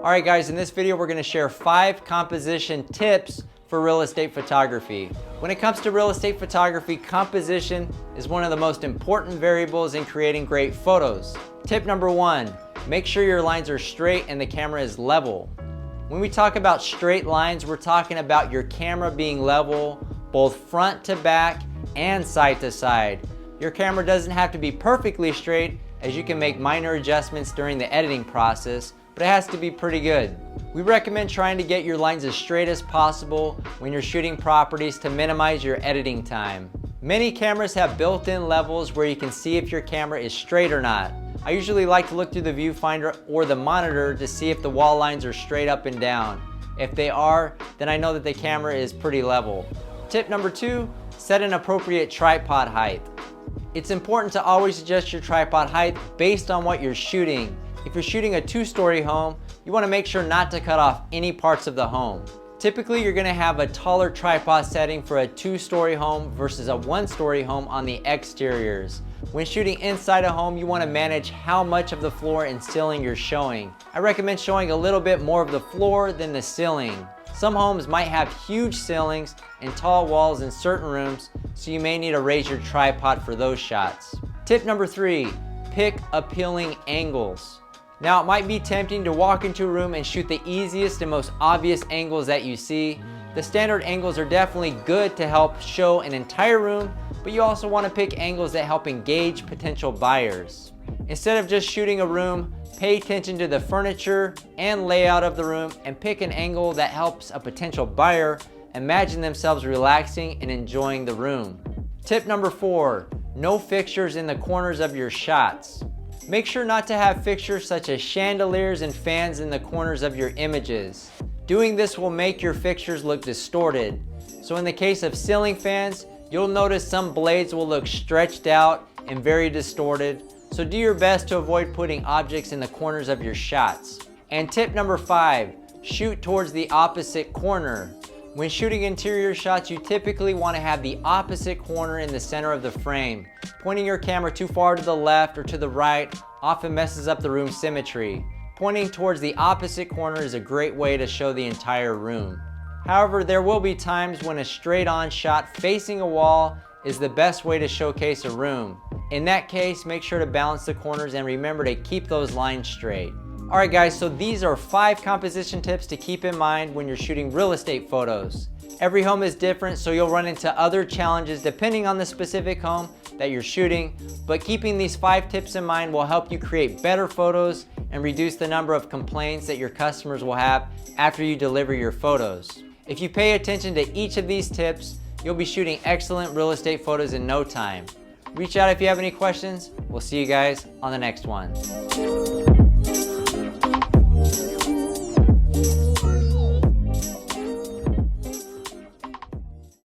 Alright guys, in this video we're going to share 5 composition tips for real estate photography. When it comes to real estate photography, composition is one of the most important variables in creating great photos. Tip number 1, make sure your lines are straight and the camera is level. When we talk about straight lines, we're talking about your camera being level both front to back and side to side. Your camera doesn't have to be perfectly straight, as you can make minor adjustments during the editing process, but it has to be pretty good. We recommend trying to get your lines as straight as possible when you're shooting properties to minimize your editing time. Many cameras have built-in levels where you can see if your camera is straight or not. I usually like to look through the viewfinder or the monitor to see if the wall lines are straight up and down. If they are, then I know that the camera is pretty level. Tip number 2, set an appropriate tripod height. It's important to always adjust your tripod height based on what you're shooting. If you're shooting a 2-story home, you want to make sure not to cut off any parts of the home. Typically, you're going to have a taller tripod setting for a 2-story home versus a 1-story home on the exteriors. When shooting inside a home, you want to manage how much of the floor and ceiling you're showing. I recommend showing a little bit more of the floor than the ceiling. Some homes might have huge ceilings and tall walls in certain rooms, so you may need to raise your tripod for those shots. Tip number 3, pick appealing angles. Now, it might be tempting to walk into a room and shoot the easiest and most obvious angles that you see. The standard angles are definitely good to help show an entire room, but you also want to pick angles that help engage potential buyers. Instead of just shooting a room, pay attention to the furniture and layout of the room and pick an angle that helps a potential buyer imagine themselves relaxing and enjoying the room. Tip number 4, no fixtures in the corners of your shots. Make sure not to have fixtures such as chandeliers and fans in the corners of your images. Doing this will make your fixtures look distorted. So in the case of ceiling fans, you'll notice some blades will look stretched out and very distorted. So do your best to avoid putting objects in the corners of your shots. And tip number 5, shoot towards the opposite corner. When shooting interior shots, you typically want to have the opposite corner in the center of the frame. Pointing your camera too far to the left or to the right often messes up the room symmetry. Pointing towards the opposite corner is a great way to show the entire room. However, there will be times when a straight-on shot facing a wall is the best way to showcase a room. In that case, make sure to balance the corners and remember to keep those lines straight. Alright guys, so these are 5 composition tips to keep in mind when you're shooting real estate photos. Every home is different, so you'll run into other challenges depending on the specific home that you're shooting, but keeping these 5 tips in mind will help you create better photos and reduce the number of complaints that your customers will have after you deliver your photos. If you pay attention to each of these tips, you'll be shooting excellent real estate photos in no time. Reach out if you have any questions. We'll see you guys on the next one.